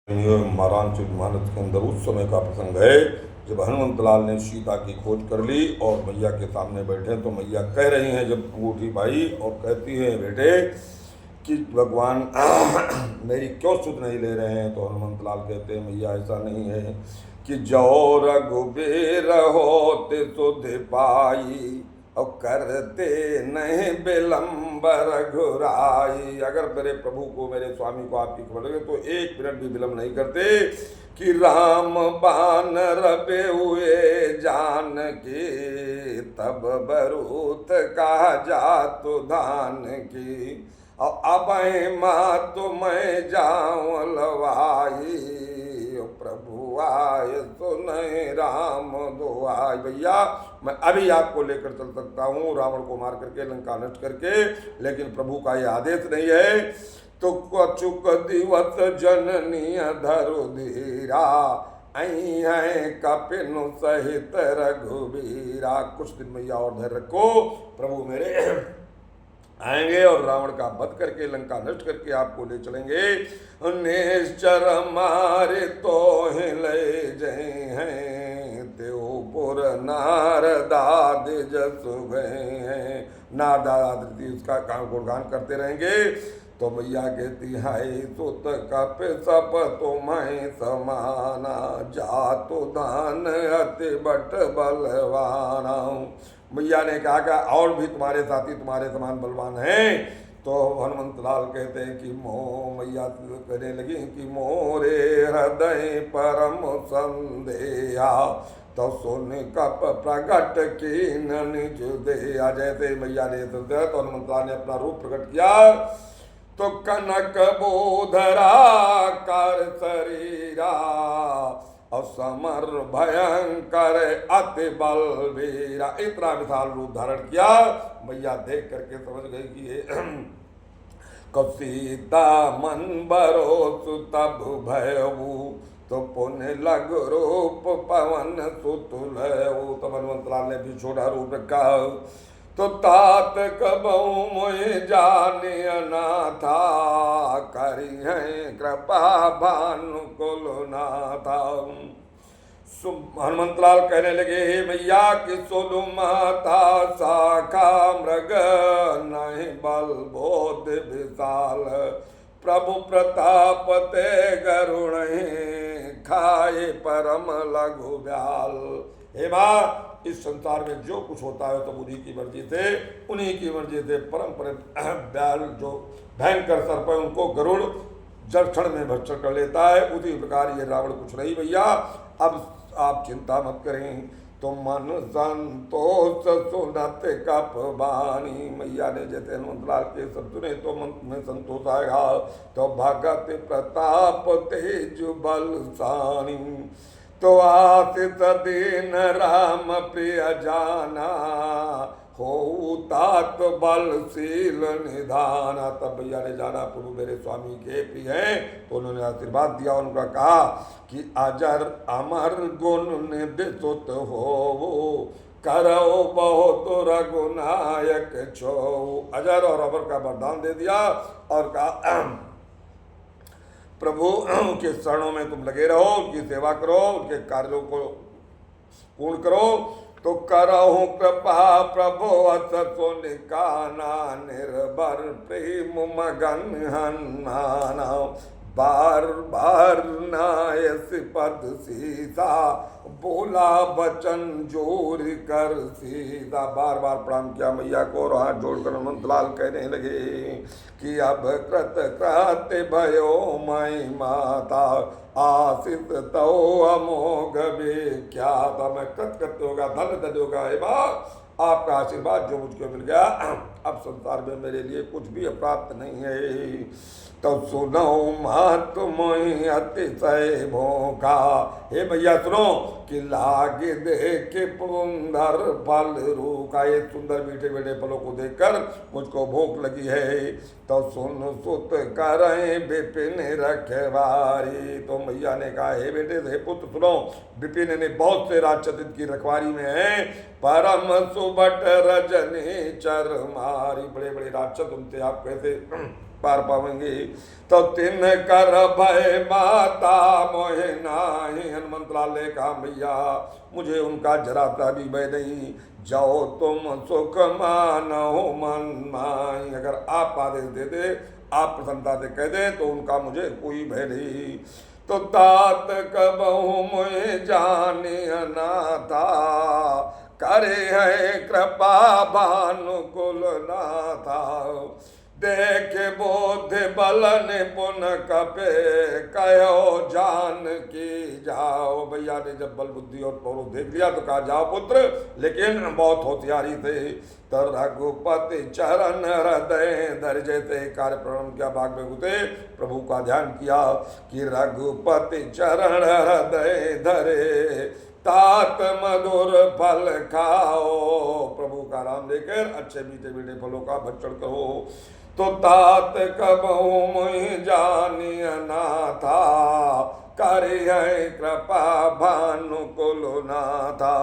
महाराज मानस के अंदर उस समय का प्रसंग है जब हनुमंतलाल ने सीता की खोज कर ली और मैया के सामने बैठे तो मैया कह रही हैं, जब अंगूठी पाई और कहती हैं बेटे कि भगवान मेरी क्यों सुध नहीं ले रहे हैं। तो हनुमंतलाल कहते हैं मैया ऐसा नहीं है कि जो रघुबीर होते सुध पाई और करते नहीं विलम्ब रघुराई। अगर मेरे प्रभु को, मेरे स्वामी को आपकी खबर लगे तो एक मिनट भी विलम्ब नहीं करते कि राम बान रबे हुए जान की तब बरूत का जातु धान की और अब माँ तो मैं जाऊं लवाई प्रभु आय तो नहीं राम दुआई। भैया मैं अभी आपको लेकर चल सकता हूँ रावण को मार करके, लंका नष्ट करके, लेकिन प्रभु का ये आदेश नहीं है। तो कचुक दिवस जननी धरु धीरा कपिनु सहित रघुबीरा। कुछ दिन मैया और धैर्य रखो, प्रभु मेरे आएंगे और रावण का वध करके, लंका नष्ट करके आपको ले चलेंगे। निश्चर मारे तो ही ले जय हैं त्योपुर नारदाद जसु गए हैं। नारदाद उसका गुणगान करते रहेंगे। तो मैया कहती है सुत कप सब तुम्हें समाना जातु दान अति बट बलवाना। मैया ने कहा कि और भी तुम्हारे साथी तुम्हारे समान बलवान हैं। तो हनुमंतलाल कहते हैं कि मैया कहने लगी कि मोरे हृदय परम संदेहा तो सुन कप प्रगट की निज देहा। जैसे मैया ने तो हनुमंतलाल ने अपना रूप प्रकट किया तो कनक बोधरा कर शरीरा और समर भयंकर अति बलवीरा। इतना विशाल रूप धारण किया। मैया देख करके समझ गई कि ये सीता मन बरोसु तब भयऊ तो पुण्य लग रूप पवन सुतुल। तो हनुमंतलाल ने भी छोटा रूप रखा। तो तात कबऊ मोहि जानिय नाथा करी हैं कृपा भानु कुल नाथा। हनुमंतलाल कहने लगे हे मैया कि सोलु माता शाखा मृग नहीं बल बोध विशाल प्रभु प्रताप ते गरुण खाए परम लघु ब्याल। हे माँ, इस संसार में जो कुछ होता है तो उन्हीं की मर्जी से, उन्हीं की मर्जी से परम ब्याल जो भयंकर सर्प है उनको गरुड़ जल क्षण में भक्षण कर लेता है। उसी प्रकार ये रावण कुछ नहीं। भैया अब आप चिंता मत करें, तो मन संतोष सुनत कप बानी। मैया ने जैसे हनुमंतलाल के सब सुने तो मन में संतोष आएगा। तो भगत प्रताप तेज बल सानी तो आतित दीन राम प्रिय जाना हो तात बलशील निधाना। तब भैया ने जाना प्रभु मेरे स्वामी के प्रिय हैं, तो उन्होंने आशीर्वाद दिया। उनका कहा कि अजर अमर गुण निदित हो करो बहुत रघुनायक छो। अजर और अमर का वरदान दे दिया और कहा प्रभु के शरणों में तुम लगे रहो, उनकी सेवा करो, उनके कार्यों को पूर्ण करो। तो करहु कृपा प्रभु असो निकाना निर्भर प्रेम मगन हन्नाना बार बार नायस पद सीता बोला बचन जोर कर सीता। बार बार प्रणाम किया मैया को और हाथ जोड़कर हनुमंतलाल कहने लगे कि अब कृत कृत भयो मई माता आशित तो अमोघ विख्यात। मैं कृत कृत्य होगा, धन्य धन्य होगा। हे माँ, आपका आशीर्वाद जो मुझको मिल गया, अब संसार में मेरे लिए कुछ भी अप्राप्त नहीं है। तो सुनो महत मोहि अतिशय भोका। हे भैया सुनो कि लागे देखे पुंदर फल रूखा। ये सुंदर मीठे मीठे फलों को देखकर मुझको भूख लगी है। तो सुन सुत करें विपिन रखवारी। तो मैया ने कहा हे बेटे, हे पुत्र सुनो, विपिन ने बहुत से राजचरित की रखवारी में है। परम सुबट रजनी चर मारी। बड़े बड़े राक्षस उनसे आप कैसे पार पावेंगे। तो तिन कर भय माता मोहे नाही, हनुमंत लाल ने कहा भैया मुझे उनका जरा सा भी भय नहीं, जाओ तुम सुख मानो मन माई। अगर आप आदेश दे दे, आप प्रसन्नता से कह दे तो उनका मुझे कोई भय नहीं। तो तात कबहु मुझे जानिया ना था, करे है कृपा भानुकुल नाथा। देखे बोध बल निपुण कपे, कहो जान की जाओ। भैया ने जब बल बुद्धि और पौरुष देख लिया तो कहा जाओ पुत्र, लेकिन बहुत होशियारी थे। तो रघुपति चरण हृदय धर, जैसे कार्य प्रणम किया भाग में घुसे, प्रभु का ध्यान किया कि रघुपति चरण हृदय धरे, तात मधुर फल खाओ। प्रभु का नाम लेकर अच्छे मीठे मीठे फलों का भक्षण करो। तो तात कबहु मुहि जानिया ना था, करे है कृपा भानुकुल नाथा।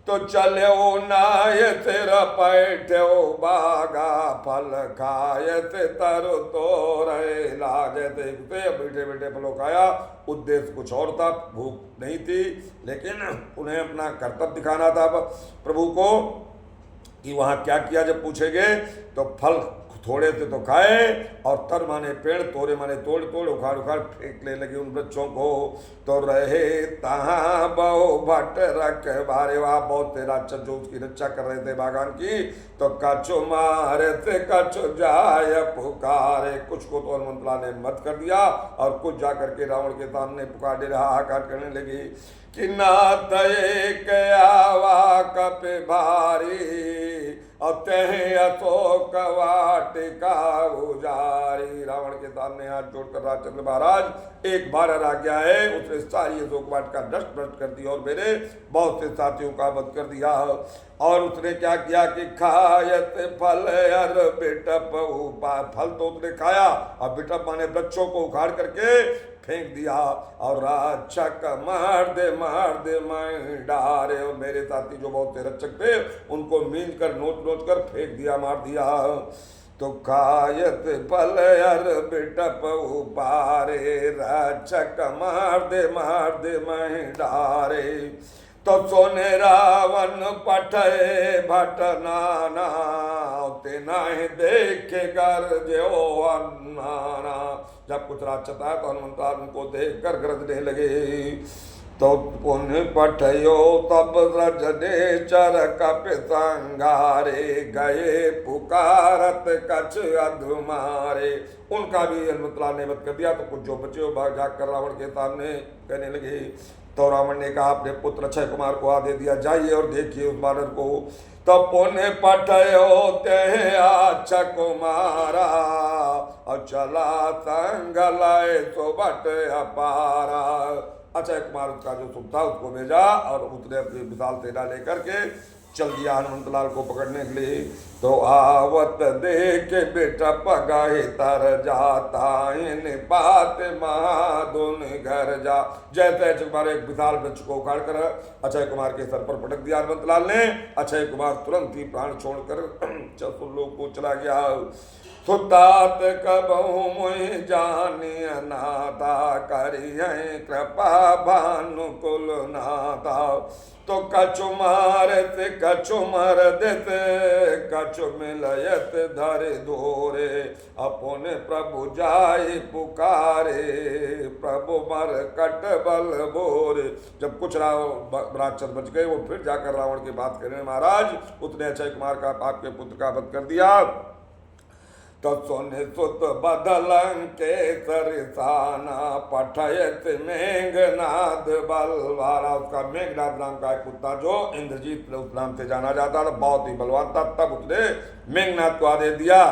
तो चलो नाय सिर पैठो बागा, फल खायत तरु तोरे लागे। देखते मीठे मीठे फलों खाया, उद्देश्य कुछ और था, भूख नहीं थी, लेकिन उन्हें अपना कर्तव्य दिखाना था प्रभु को कि वहाँ क्या किया। जब पूछेंगे तो फल थोड़े थे तो खाए, और तर माने पेड़, तोड़े माने तोड़ तोड़ उखाड़ उखाड़ फेंकने लगे उन वृक्षों को। तो रहे तहाँ बहु भट्ट रखवारे, वहाँ बहुत से राक्षस जो उसकी रक्षा कर रहे थे बागान की। तो कछु मारे थे कछु जाय पुकारे, कुछ को तो हनुमंतलाल ने मत कर दिया और कुछ जा करके रावण के सामने पुकार दे रहा, हाहाकार करने लगी कि नाथ एक आवा कप भारी, और तहे अशोक वाटिका उजारी। रावण के सामने हाथ जोड़कर रामचंद्र महाराज एक बार आज्ञा है, उसने सारी अशोक वाटिका नष्ट भ्रष्ट कर दी और मेरे बहुत से साथियों का वध कर दिया। और उसने क्या किया कि खायत फल अर बिटप उपा, फल तो उसने खाया और बिटप माने वृक्षों को उखाड़ करके फेंक दिया। और रक्षक मार दे मैं डारे, और मेरे साथी जो बहुत से रक्षक थे उनको मीन कर नोच नोच कर फेंक दिया, मार दिया। तो खायत फल अर बिटप उपारे, रक्षक मार दे मैं डारे। तो सोने रावण पठे भट नाना, ते नहीं देखे कर जो अन्नाना। जब कुछ राक्षस आया तो हनुमंत उनको देख कर गरजने लगे। तो पुण्य पठयो तब रजने चर कप संघारे, गए पुकारत कछ अधुमारे। उनका भी हनुमंत ने वध कर दिया। तो कुछ जो बचे हो भाग जाग कर रावण के सामने कहने लगे। तो रावण ने कहा अपने पुत्र अक्षय कुमार को आदेश दिया, जाइए और देखिए उस बानर को। तो पुण्य पठयो ते अच्छा कुमारा, और चला संग लय तो बट अपारा। अक्षय कुमार उसका जो सुख था उसको भेजा और उसने अपनी विशाल सेना लेकर के चल दिया हनुमंत लाल को पकड़ने के लिए। तो आवत देख बेटा पगाहे तर जाता, इन बात महादुन घर जा। जैसे अक्षय कुमार एक विशाल वृक्ष को उखाड़ कर अक्षय कुमार के सर पर पटक दिया हनुमंत लाल ने। अक्षय कुमार तुरंत ही प्राण छोड़कर चतुर्लोक को चला गया। सुतात कबहु मुहि जानिय नाथा, करियै कृपा भानुकुल नाथा। तो कछु मारत कछु मरदत, कछु मिलयत धरे धोरे, अपने प्रभु जाय पुकारे, प्रभु मर कट बल बोरे। जब कुछ राक्षस बच गए वो फिर जाकर रावण की बात करें, महाराज उसने अक्षय कुमार का आपके पुत्र का वध कर दिया। तो सोने सुत बदलंके सरसाना, पठयत मेघनाद बलवारा। उसका मेघनाद नाम का एक पुत्र जो इंद्रजीत उस नाम से जाना जाता था, बहुत ही बलवान था। तब उसने मेघनाद को आदेश दिया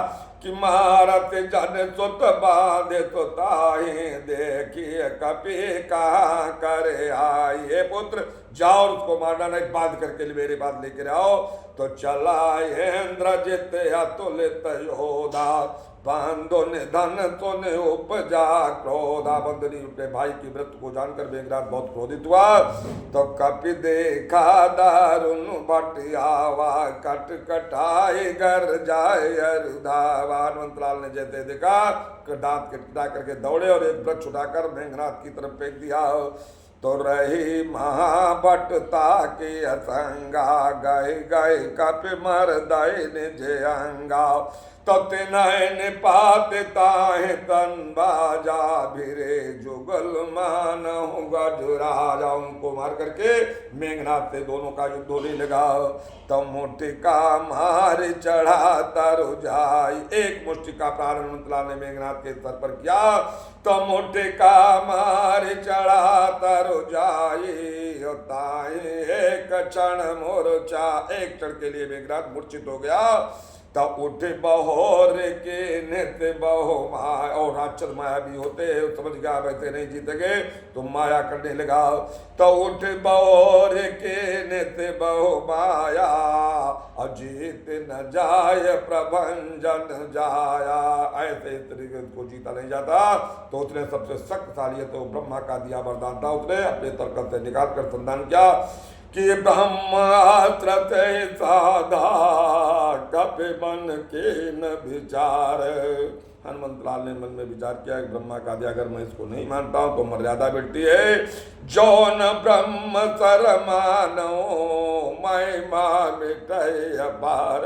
कि महारथ जन सुत बांधे तो ताहि, देखिए कपि कहा करे आई। हे पुत्र जाओ उसको मारना नहीं, बांध करके मेरे पास लेकर आओ। तो चला इंद्रजित अतुलित योधा, बांधो निधन तो ने उपजा क्रोधा। बंदनी अपने भाई की मृत्यु को जानकर मेघनाद बहुत क्रोधित हुआ। तो कपि देखा दारुण बटियावा, कट कटाई कर जाए अरुधावा। हनुमंतलाल ने जैसे देखा दांत कटा करके दौड़े और एक वृक्ष उठाकर मेघनाद की तरफ फेंक दिया। तो रही महाबटता की असंगा, गए गए कपि मर दय निज अंगा। तो तिनैन पात ताहि तन बाजा, भिरे जुगल मानहु गजराजा। उनको मार करके मेघनाद से दोनों का युद्ध होने लगा। तो मुष्टिका मार चढ़ा तरु जाई, एक मुष्टिका प्राण हनुमंतलाल ने मेघनाद के सर पर किया। तो मुष्टिका मार चढ़ा तरु जाई, एक क्षण मूर्छा, एक क्षण के लिए मेघनाद मूर्छित हो गया। तब उठे बहोर के नित्य बहो माया, और राक्षस माया भी होते हैं, समझ गया वैसे नहीं जीतेंगे तो माया करने लगा। तो उठे बहोर के नित्य बहो माया, अजीत न जाय प्रभंजन जाया। ऐसे तरीके को जीता नहीं जाता। तो उसने सबसे शक्तिशाली है तो ब्रह्मा का दिया वरदान था, उसने अपने तर्क से निकाल कर संधान किया कि ब्रह्मास्त्र साधा, कपि मन के न विचार। हनुमंतलाल ने मन में विचार किया कि ब्रह्मा का दिया अगर मैं इसको नहीं मानता हूं तो मर्यादा मिटती है। जो न ब्रह्म सर मानो, मैं मां मिटय अपार।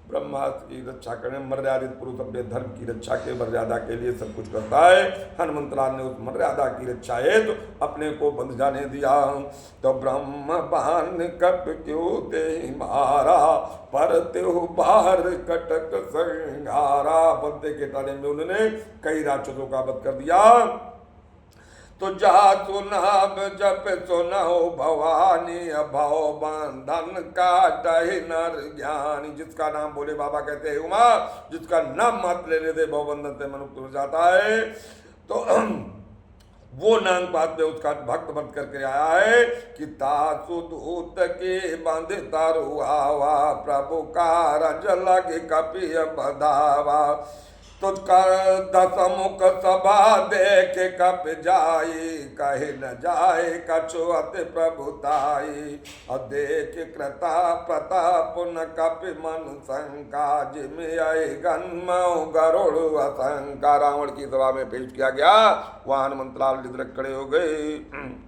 ब्रह्मास्त्र की रक्षा करने, मर्यादित पुरुष अपने धर्म की रक्षा के मर्यादा के लिए सब कुछ करता है। हनुमंतलाल ने उस मर्यादा की रक्षा हेतु तो अपने को बंध जाने दिया। तो ब्रह्म बाण कप क्यों ते मारा, पर त्यो बाहर कटक संहारा। बंदे के ताने में उन्होंने कई राक्षसों का वध कर दिया। तो जा सुनाब जप सुनो भवानी, अभाव बंधन काटहि नर ज्ञानी। जिसका नाम बोले बाबा कहते हैं उमा, जिसका नाम मत लेने दे भवबंधन से मनुष्य हो जाता है। तो वो नाम बात में उसका भक्त बन करके आया है कि तासु दूत के बंध तारु आवा, प्रभु का रज लगे कपि बधावा। तुझका दसमुख सभा देख कप जाई, कहे न जाए कछु अति प्रभुताई। और देख कृता प्रताप न कपि मन शंका, जिम आई गन्मौ गरुड़ असंका। रावण की सभा में पेश किया गया, वहां हनुमंतलाल निद्रक खड़े हो गए।